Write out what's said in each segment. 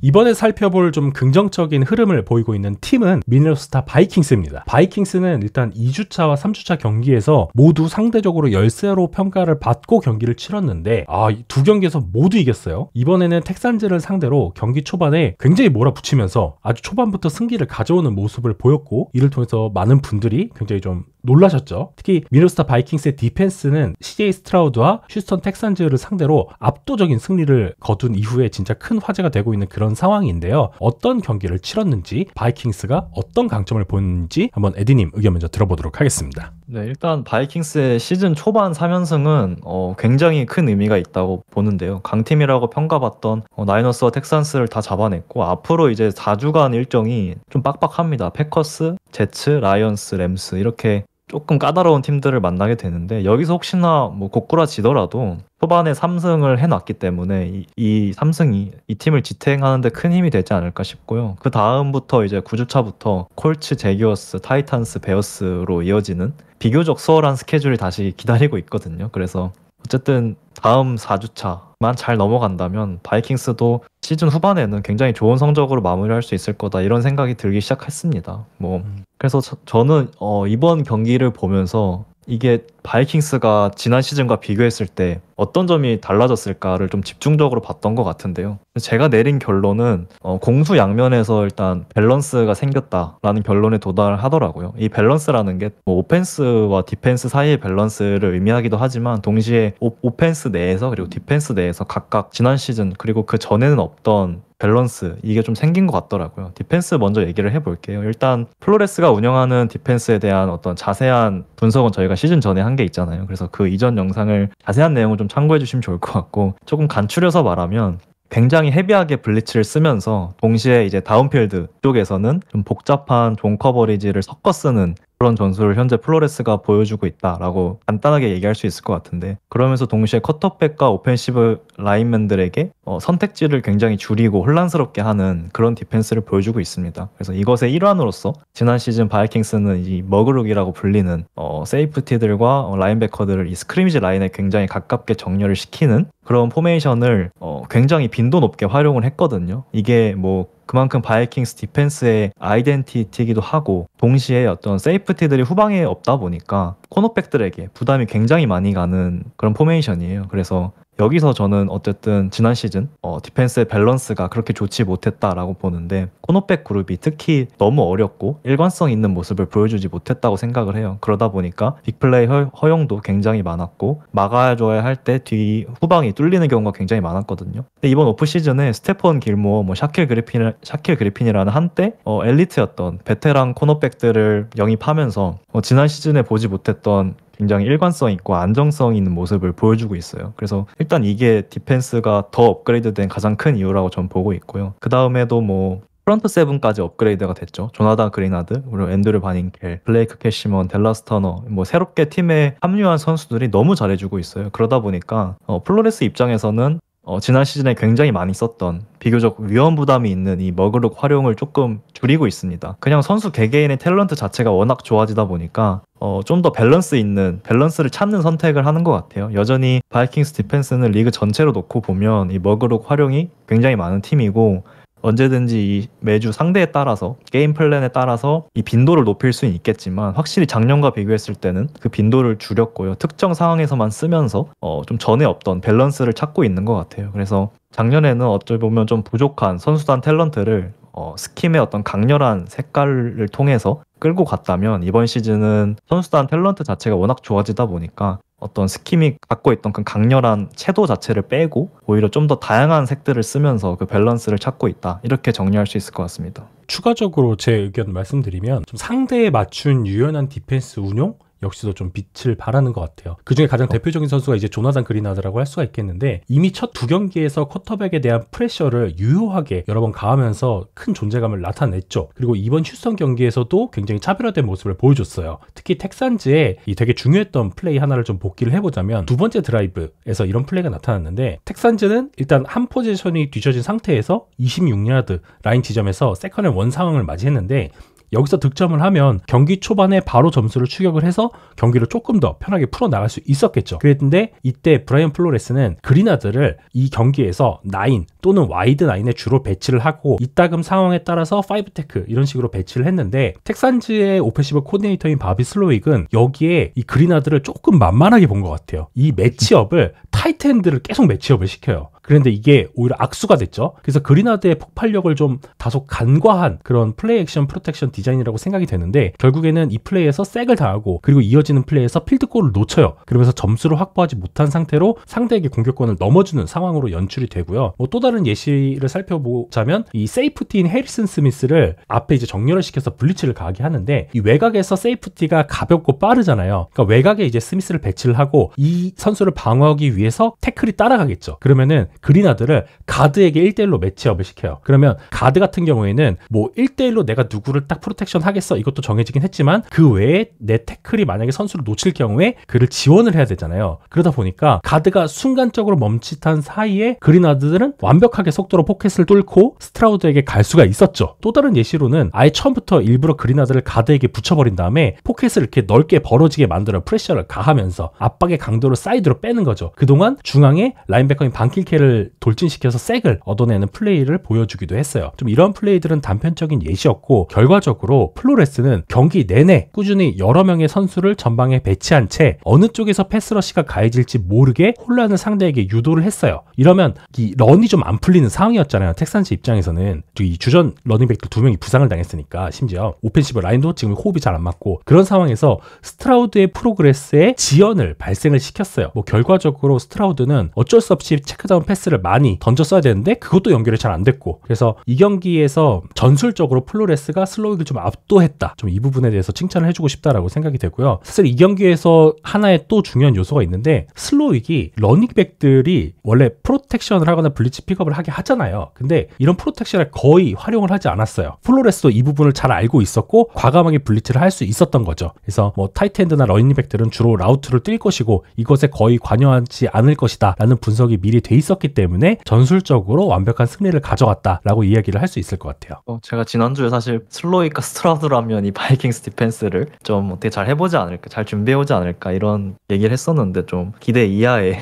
이번에 살펴볼 좀 긍정적인 흐름을 보이고 있는 팀은 미네소타 바이킹스입니다. 바이킹스는 일단 2주차와 3주차 경기에서 모두 상대적으로 열세로 평가를 받고 경기를 치렀는데 두 경기에서 모두 이겼어요. 이번에는 텍산즈를 상대로 경기 초반에 굉장히 몰아붙이면서 아주 초반부터 승기를 가져오는 모습을 보였고, 이를 통해서 많은 분들이 굉장히 좀 놀라셨죠. 특히 미네소타 바이킹스의 디펜스는 CJ 스트라우드와 휴스턴 텍산즈를 상대로 압도적인 승리를 거둔 이후에 진짜 큰 화제가 되고 있는 그런 상황인데요. 어떤 경기를 치렀는지, 바이킹스가 어떤 강점을 보였는지 한번 에디님 의견 먼저 들어보도록 하겠습니다. 네, 일단 바이킹스의 시즌 초반 3연승은 굉장히 큰 의미가 있다고 보는데요. 강팀이라고 평가받던 나이너스와 텍산스를 다 잡아냈고, 앞으로 이제 4주간 일정이 좀 빡빡합니다. 패커스, 제츠, 라이언스, 램스 이렇게 조금 까다로운 팀들을 만나게 되는데, 여기서 혹시나 뭐 고꾸라지더라도 초반에 3승을 해놨기 때문에 이 3승이 이 팀을 지탱하는데 큰 힘이 되지 않을까 싶고요. 그 다음부터 이제 9주차부터 콜츠, 제기어스, 타이탄스, 베어스로 이어지는 비교적 수월한 스케줄이 다시 기다리고 있거든요. 그래서 어쨌든 다음 4주차만 잘 넘어간다면 바이킹스도 시즌 후반에는 굉장히 좋은 성적으로 마무리할 수 있을 거다, 이런 생각이 들기 시작했습니다. 그래서 저는 이번 경기를 보면서 이게 바이킹스가 지난 시즌과 비교했을 때 어떤 점이 달라졌을까를 좀 집중적으로 봤던 것 같은데요. 제가 내린 결론은 공수 양면에서 일단 밸런스가 생겼다라는 결론에 도달하더라고요. 이 밸런스라는 게 오펜스와 디펜스 사이의 밸런스를 의미하기도 하지만, 동시에 오펜스 내에서 그리고 디펜스 내에서 각각 지난 시즌 그리고 그 전에는 없던 밸런스, 이게 좀 생긴 것 같더라고요. 디펜스 먼저 얘기를 해볼게요. 일단 플로레스가 운영하는 디펜스에 대한 어떤 자세한 분석은 저희가 시즌 전에 한 게 있잖아요. 그래서 그 이전 영상을 자세한 내용을 좀 참고해 주시면 좋을 것 같고, 조금 간추려서 말하면 굉장히 헤비하게 블리츠를 쓰면서 동시에 이제 다운필드 쪽에서는 좀 복잡한 존 커버리지를 섞어 쓰는 그런 전술을 현재 플로레스가 보여주고 있다라고 간단하게 얘기할 수 있을 것 같은데, 그러면서 동시에 쿼터백과 오펜시브 라인맨들에게 선택지를 굉장히 줄이고 혼란스럽게 하는 그런 디펜스를 보여주고 있습니다. 그래서 이것의 일환으로서 지난 시즌 바이킹스는 이 머그룩이라고 불리는 세이프티들과 라인베커들을 이 스크리미지 라인에 굉장히 가깝게 정렬을 시키는 그런 포메이션을 굉장히 빈도 높게 활용을 했거든요. 이게 그만큼 바이킹스 디펜스의 아이덴티티이기도 하고, 동시에 어떤 세이프티들이 후방에 없다 보니까 코너백들에게 부담이 굉장히 많이 가는 그런 포메이션이에요. 그래서 여기서 저는 어쨌든 지난 시즌 디펜스의 밸런스가 그렇게 좋지 못했다라고 보는데, 코너백 그룹이 특히 너무 어렵고 일관성 있는 모습을 보여주지 못했다고 생각을 해요. 그러다 보니까 빅플레이 허용도 굉장히 많았고, 막아줘야 할 때 후방이 뚫리는 경우가 굉장히 많았거든요. 근데 이번 오프시즌에 스테펀 길모어, 샤킬 그리핀이라는 한때 엘리트였던 베테랑 코너백들을 영입하면서 지난 시즌에 보지 못했던 굉장히 일관성 있고 안정성 있는 모습을 보여주고 있어요. 그래서 일단 이게 디펜스가 더 업그레이드된 가장 큰 이유라고 전 보고 있고요. 그 다음에도 프런트 세븐까지 업그레이드가 됐죠. 조나단 그린하드, 그리고 앤드류 바닝켈, 블레이크 캐시먼, 델라스 터너, 새롭게 팀에 합류한 선수들이 너무 잘해주고 있어요. 그러다 보니까 플로레스 입장에서는 지난 시즌에 굉장히 많이 썼던 비교적 위험 부담이 있는 이 머그룩 활용을 조금 줄이고 있습니다. 그냥 선수 개개인의 탤런트 자체가 워낙 좋아지다 보니까 좀 더 밸런스를 찾는 선택을 하는 것 같아요. 여전히 바이킹스 디펜스는 리그 전체로 놓고 보면 이 머그룩 활용이 굉장히 많은 팀이고, 언제든지 매주 상대에 따라서, 게임 플랜에 따라서 이 빈도를 높일 수는 있겠지만, 확실히 작년과 비교했을 때는 그 빈도를 줄였고요. 특정 상황에서만 쓰면서 좀 전에 없던 밸런스를 찾고 있는 것 같아요. 그래서 작년에는 어찌 보면 좀 부족한 선수단 탤런트를 스킴의 어떤 강렬한 색깔을 통해서 끌고 갔다면, 이번 시즌은 선수단 탤런트 자체가 워낙 좋아지다 보니까 어떤 스킴이 갖고 있던 그 강렬한 채도 자체를 빼고 오히려 좀 더 다양한 색들을 쓰면서 그 밸런스를 찾고 있다, 이렇게 정리할 수 있을 것 같습니다. 추가적으로 제 의견 말씀드리면, 좀 상대에 맞춘 유연한 디펜스 운용 역시도 좀 빛을 발하는 것 같아요. 그중에 가장 대표적인 선수가 이제 조나단 그린하드라고 할 수가 있겠는데, 이미 첫 두 경기에서 쿼터백에 대한 프레셔를 유효하게 여러 번 가하면서 큰 존재감을 나타냈죠. 그리고 이번 휴스턴 경기에서도 굉장히 차별화된 모습을 보여줬어요. 특히 텍산즈의 이 되게 중요했던 플레이 하나를 좀 복기를 해보자면, 두 번째 드라이브에서 이런 플레이가 나타났는데, 텍산즈는 일단 한 포지션이 뒤쳐진 상태에서 26야드 라인 지점에서 세컨 앤 원 상황을 맞이했는데, 여기서 득점을 하면 경기 초반에 바로 점수를 추격을 해서 경기를 조금 더 편하게 풀어나갈 수 있었겠죠. 그랬는데 이때 브라이언 플로레스는 그리나드를 이 경기에서 9 또는 와이드 9에 주로 배치를 하고 이따금 상황에 따라서 5테크 이런 식으로 배치를 했는데 텍산즈의 오펜시브 코디네이터인 바비 슬로윅은 여기에 이 그리나드를 조금 만만하게 본 것 같아요. 이 매치업을 타이트엔드를 계속 매치업을 시켜요. 그런데 이게 오히려 악수가 됐죠. 그래서 그리나드의 폭발력을 좀 다소 간과한 그런 플레이 액션 프로텍션 디자인이라고 생각이 되는데 결국에는 이 플레이에서 색을 당하고 그리고 이어지는 플레이에서 필드골을 놓쳐요. 그러면서 점수를 확보하지 못한 상태로 상대에게 공격권을 넘어주는 상황으로 연출이 되고요. 뭐 또 다른 예시를 살펴보자면 이 세이프티인 해리슨 스미스를 앞에 이제 정렬을 시켜서 블리츠를 가하게 하는데 이 외곽에서 세이프티가 가볍고 빠르잖아요. 그러니까 외곽에 이제 스미스를 배치를 하고 이 선수를 방어하기 위해서 태클이 따라가겠죠. 그러면은 그리나드를 가드에게 1대1로 매치업을 시켜요. 그러면 가드 같은 경우에는 뭐 1대1로 내가 누구를 딱 프로텍션 하겠어 이것도 정해지긴 했지만 그 외에 내 태클이 만약에 선수를 놓칠 경우에 그를 지원을 해야 되잖아요. 그러다 보니까 가드가 순간적으로 멈칫한 사이에 그리나드들은 완벽하게 속도로 포켓을 뚫고 스트라우드에게 갈 수가 있었죠. 또 다른 예시로는 아예 처음부터 일부러 그리나드를 가드에게 붙여버린 다음에 포켓을 이렇게 넓게 벌어지게 만들어 프레셔를 가하면서 압박의 강도를 사이드로 빼는 거죠. 그동안 중앙에 라인베커인 반킬케를 돌진시켜서 색을 얻어내는 플레이를 보여주기도 했어요. 좀 이런 플레이들은 단편적인 예시였고 결과적으로 플로레스는 경기 내내 꾸준히 여러 명의 선수를 전방에 배치한 채 어느 쪽에서 패스러시가 가해질지 모르게 혼란을 상대에게 유도를 했어요. 이러면 이 런이 좀 안 풀리는 상황이었잖아요. 텍산스 입장에서는 이 주전 러닝백들 2명이 부상을 당했으니까 심지어 오펜시브 라인도 지금 호흡이 잘 안 맞고 그런 상황에서 스트라우드의 프로그레스에 지연을 발생을 시켰어요. 뭐 결과적으로 스트라우드는 어쩔 수 없이 체크다운 패스를 많이 던졌어야 되는데 그것도 연결이 잘 안 됐고 그래서 이 경기에서 전술적으로 플로레스가 슬로윅을 좀 압도했다. 좀 이 부분에 대해서 칭찬을 해주고 싶다라고 생각이 되고요. 사실 이 경기에서 하나의 또 중요한 요소가 있는데 슬로윅이 러닝백들이 원래 프로텍션을 하거나 블리츠 픽업을 하게 하잖아요. 근데 이런 프로텍션을 거의 활용을 하지 않았어요. 플로레스도 이 부분을 잘 알고 있었고 과감하게 블리츠를 할 수 있었던 거죠. 그래서 뭐 타이트엔드나 러닝백들은 주로 라우트를 뛸 것이고 이것에 거의 관여하지 않을 것이다 라는 분석이 미리 돼 있었기 때문에 전술적으로 완벽한 승리를 가져갔다라고 이야기를 할 수 있을 것 같아요. 제가 지난주에 사실 슬로이카 스트라우드라면 이 바이킹스 디펜스를 좀 어떻게 잘 해보지 않을까, 잘 준비해오지 않을까 이런 얘기를 했었는데 좀 기대 이하의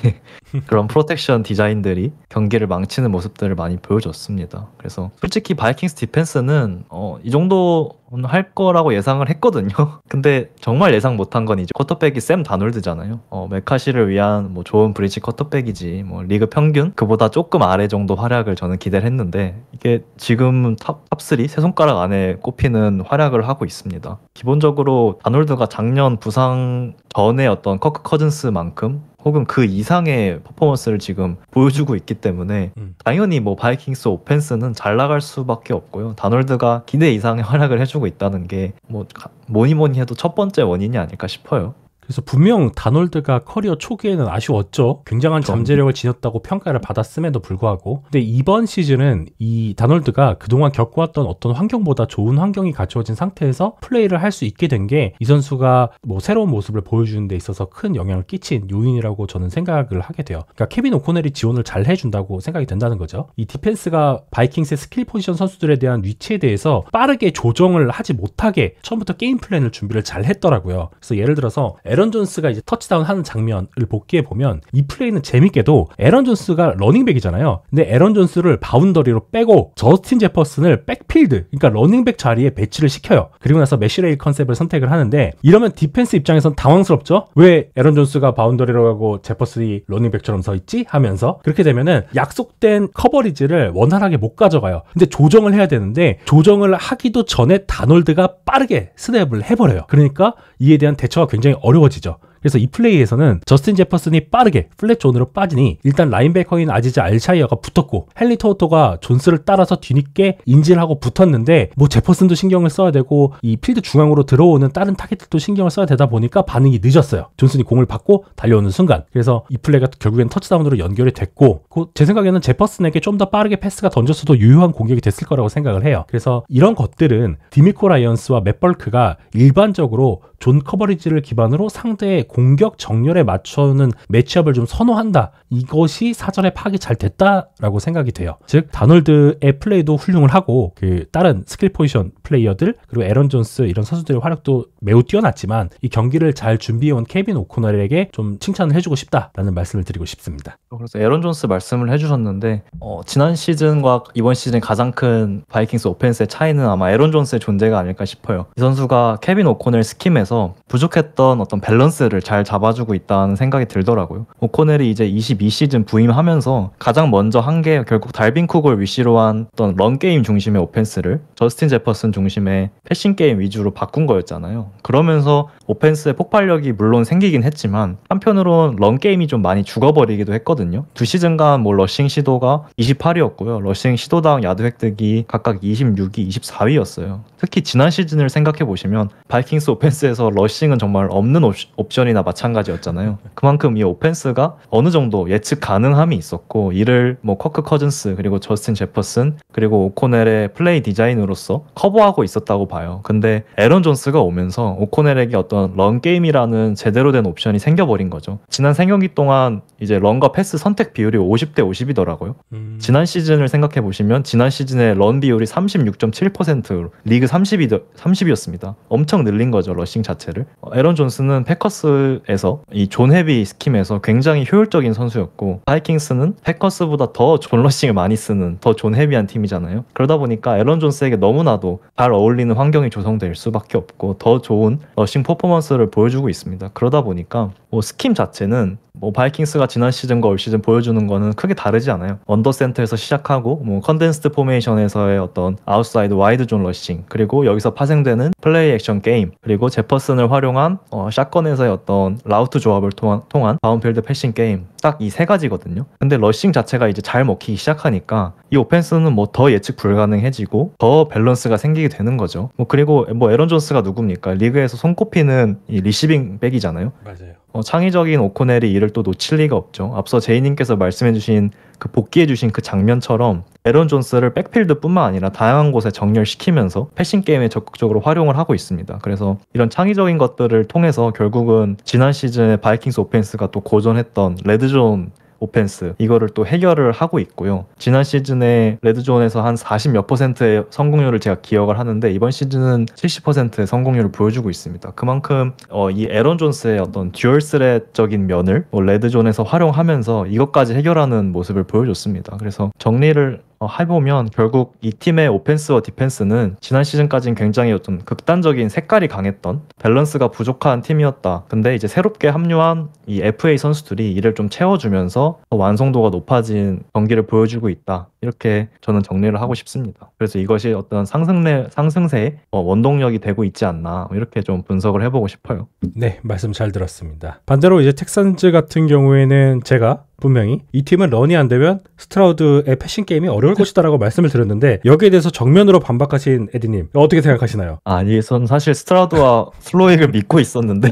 그런 프로텍션 디자인들이 경기를 망치는 모습들을 많이 보여줬습니다. 그래서 솔직히 바이킹스 디펜스는 이 정도 할 거라고 예상을 했거든요. 근데 정말 예상 못한 건 이제 쿼터백이 샘 다놀드잖아요. 메카시를 위한 뭐 좋은 브리지 쿼터백이지 뭐 리그 평균 그보다 조금 아래 정도 활약을 저는 기대를 했는데 이게 지금 탑3 세 손가락 안에 꼽히는 활약을 하고 있습니다. 기본적으로 다놀드가 작년 부상 전에 어떤 커크 커즌스만큼 혹은 그 이상의 퍼포먼스를 지금 보여주고 있기 때문에 당연히 뭐 바이킹스 오펜스는 잘 나갈 수밖에 없고요. 다놀드가 기대 이상의 활약을 해주고 있다는 게 뭐 뭐니 해도 첫 번째 원인이 아닐까 싶어요. 그래서 분명 다놀드가 커리어 초기에는 아쉬웠죠. 굉장한 잠재력을 지녔다고 평가를 받았음에도 불구하고. 근데 이번 시즌은 이 다놀드가 그동안 겪어왔던 어떤 환경보다 좋은 환경이 갖추어진 상태에서 플레이를 할 수 있게 된 게 이 선수가 뭐 새로운 모습을 보여주는 데 있어서 큰 영향을 끼친 요인이라고 저는 생각을 하게 돼요. 그러니까 케빈 오코넬이 지원을 잘 해준다고 생각이 된다는 거죠. 이 디펜스가 바이킹스의 스킬 포지션 선수들에 대한 위치에 대해서 빠르게 조정을 하지 못하게 처음부터 게임 플랜을 준비를 잘 했더라고요. 그래서 예를 들어서 에런 존스가 이제 터치다운 하는 장면을 복귀해 보면 이 플레이는 재밌게도 에런 존스가 러닝백이잖아요. 근데 에런 존스를 바운더리로 빼고 저스틴 제퍼슨을 백필드, 그러니까 러닝백 자리에 배치를 시켜요. 그리고 나서 매시레일 컨셉을 선택을 하는데 이러면 디펜스 입장에선 당황스럽죠. 왜 에런 존스가 바운더리로 가고 제퍼슨이 러닝백처럼 서 있지? 하면서 그렇게 되면은 약속된 커버리지를 원활하게 못 가져가요. 근데 조정을 해야 되는데 조정을 하기도 전에 다놀드가 빠르게 스냅을 해버려요. 그러니까 이에 대한 대처가 굉장히 어려워지죠. 그래서 이 플레이에서는 저스틴 제퍼슨이 빠르게 플랫 존으로 빠지니 일단 라인베커인 아지즈 알샤이어가 붙었고 헨리 토토가 존스를 따라서 뒤늦게 인지를 하고 붙었는데 뭐 제퍼슨도 신경을 써야 되고 이 필드 중앙으로 들어오는 다른 타겟들도 신경을 써야 되다 보니까 반응이 늦었어요. 존슨이 공을 받고 달려오는 순간. 그래서 이 플레이가 결국엔 터치다운으로 연결이 됐고 제 생각에는 제퍼슨에게 좀 더 빠르게 패스가 던졌어도 유효한 공격이 됐을 거라고 생각을 해요. 그래서 이런 것들은 디미코 라이언스와 맷 벌크가 일반적으로 존 커버리지를 기반으로 상대의 공격 정렬에 맞춰는 매치업을 좀 선호한다. 이것이 사전에 파악이 잘 됐다라고 생각이 돼요. 즉 다놀드의 플레이도 훌륭을 하고 그 다른 스킬 포지션 플레이어들 그리고 에런 존스 이런 선수들의 활약도 매우 뛰어났지만 이 경기를 잘 준비해온 케빈 오코넬에게 좀 칭찬을 해주고 싶다라는 말씀을 드리고 싶습니다. 그래서 에런 존스 말씀을 해주셨는데 지난 시즌과 이번 시즌 가장 큰 바이킹스 오펜스의 차이는 아마 에런 존스의 존재가 아닐까 싶어요. 이 선수가 케빈 오코넬 스킴에서 부족했던 어떤 밸런스를 잘 잡아주고 있다는 생각이 들더라고요. 오코넬이 이제 22시즌 부임하면서 가장 먼저 한 게 결국 달빈 쿡을 위시로 한 어떤 런게임 중심의 오펜스를 저스틴 제퍼슨 중심의 패싱게임 위주로 바꾼 거였잖아요. 그러면서 오펜스의 폭발력이 물론 생기긴 했지만 한편으론 런게임이 좀 많이 죽어버리기도 했거든요. 2시즌간 뭐 러싱 시도가 28위였고요. 러싱 시도당 야드 획득이 각각 26위, 24위였어요. 특히 지난 시즌을 생각해보시면 바이킹스 오펜스에서 러싱은 정말 없는 옵션이나 마찬가지였잖아요. 그만큼 이 오펜스가 어느 정도 예측 가능함이 있었고 이를 뭐 커크 커즌스 그리고 저스틴 제퍼슨 그리고 오코넬의 플레이 디자인으로서 커버하고 있었다고 봐요. 근데 에런 존스가 오면서 오코넬에게 어떤 런 게임이라는 제대로 된 옵션이 생겨버린 거죠. 지난 3경기 동안 이제 런과 패스 선택 비율이 50대 50이더라고요. 지난 시즌을 생각해보시면 지난 시즌에 런 비율이 36.7% 리그 30이었습니다. 엄청 늘린 거죠, 러싱 자체를. 에런 존스는 패커스에서 이 존 헤비 스킴에서 굉장히 효율적인 선수였고 바이킹스는 패커스보다 더 존 러싱을 많이 쓰는 더 존 헤비한 팀이잖아요. 그러다 보니까 에런 존스에게 너무나도 잘 어울리는 환경이 조성될 수밖에 없고 더 좋은 러싱 퍼포먼스를 보여주고 있습니다. 그러다 보니까 뭐 스킴 자체는 뭐 바이킹스가 지난 시즌과 올 시즌 보여주는 거는 크게 다르지 않아요. 언더센터에서 시작하고 뭐 컨덴스드 포메이션에서의 어떤 아웃사이드 와이드 존 러싱 그리고 여기서 파생되는 플레이 액션 게임 그리고 제퍼슨을 활용한 샷건에서의 어떤 라우트 조합을 통한 바운필드 패싱 게임 딱 이 세 가지거든요. 근데 러싱 자체가 이제 잘 먹히기 시작하니까 이 오펜스는 뭐 더 예측 불가능해지고 더 밸런스가 생기게 되는 거죠. 뭐 그리고 뭐 에런 존스가 누굽니까? 리그에서 손꼽히는 이 리시빙 백이잖아요. 맞아요. 창의적인 오코넬이 이를 또 놓칠 리가 없죠. 앞서 제이님께서 말씀해주신 그 복귀해주신 그 장면처럼 에런 존스를 백필드뿐만 아니라 다양한 곳에 정렬시키면서 패싱 게임에 적극적으로 활용을 하고 있습니다. 그래서 이런 창의적인 것들을 통해서 결국은 지난 시즌에 바이킹스 오펜스가 또 고전했던 레드존 오펜스 이거를 또 해결을 하고 있고요. 지난 시즌에 레드존에서 한 40몇 %의 성공률을 제가 기억을 하는데 이번 시즌은 70%의 성공률을 보여주고 있습니다. 그만큼 이 에런 존스의 어떤 듀얼 스렛적인 면을 레드존에서 활용하면서 이것까지 해결하는 모습을 보여줬습니다. 그래서 정리를 해보면 결국 이 팀의 오펜스와 디펜스는 지난 시즌까지는 굉장히 어떤 극단적인 색깔이 강했던 밸런스가 부족한 팀이었다. 근데 이제 새롭게 합류한 이 FA 선수들이 이를 좀 채워주면서 더 완성도가 높아진 경기를 보여주고 있다. 이렇게 저는 정리를 하고 싶습니다. 그래서 이것이 어떤 상승세의 원동력이 되고 있지 않나 이렇게 좀 분석을 해보고 싶어요. 네, 말씀 잘 들었습니다. 반대로 이제 텍산즈 같은 경우에는 제가 분명히 이 팀은 런이 안 되면 스트라우드의 패싱 게임이 어려울 것이다라고 말씀을 드렸는데 여기에 대해서 정면으로 반박하신 에디님 어떻게 생각하시나요? 아니, 전 사실 스트라우드와 슬로익을 믿고 있었는데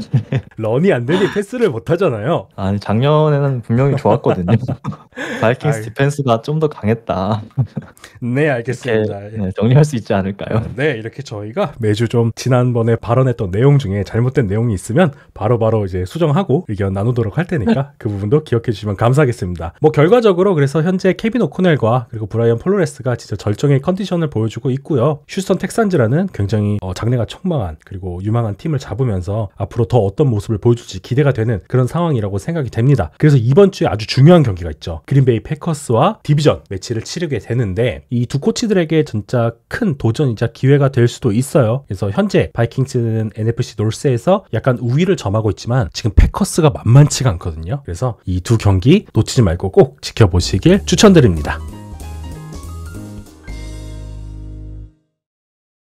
런이 안 되니 패스를 못 하잖아요. 아니, 작년에는 분명히 좋았거든요. 바이킹스 디펜스가 좀 더 강했다. 네, 알겠습니다. 네, 정리할 수 있지 않을까요? 네, 이렇게 저희가 매주 좀 지난번에 발언했던 내용 중에 잘못된 내용이 있으면 바로바로 이제 수정하고 의견 나누도록 할 테니까 그 부분도 기억해 주시면 감사하겠습니다. 뭐 결과적으로 그래서 현재 케빈 오코넬과 그리고 브라이언 플로레스가 진짜 절정의 컨디션을 보여주고 있고요. 휴스턴 텍산즈라는 굉장히 장래가 촉망한 그리고 유망한 팀을 잡으면서 앞으로 더 어떤 모습을 보여줄지 기대가 되는 그런 상황이라고 생각이 됩니다. 그래서 이번 주에 아주 중요한 경기가 있죠. 그린베이 패커스와 디비전 매치를 치르게 되는데 이 두 코치들에게 진짜 큰 도전이자 기회가 될 수도 있어요. 그래서 현재 바이킹스는 NFC 노스에서 약간 우위를 점하고 있지만 지금 패커스가 만만치가 않거든요. 그래서 이 두 경기 놓치지 말고 꼭 지켜보시길 추천드립니다.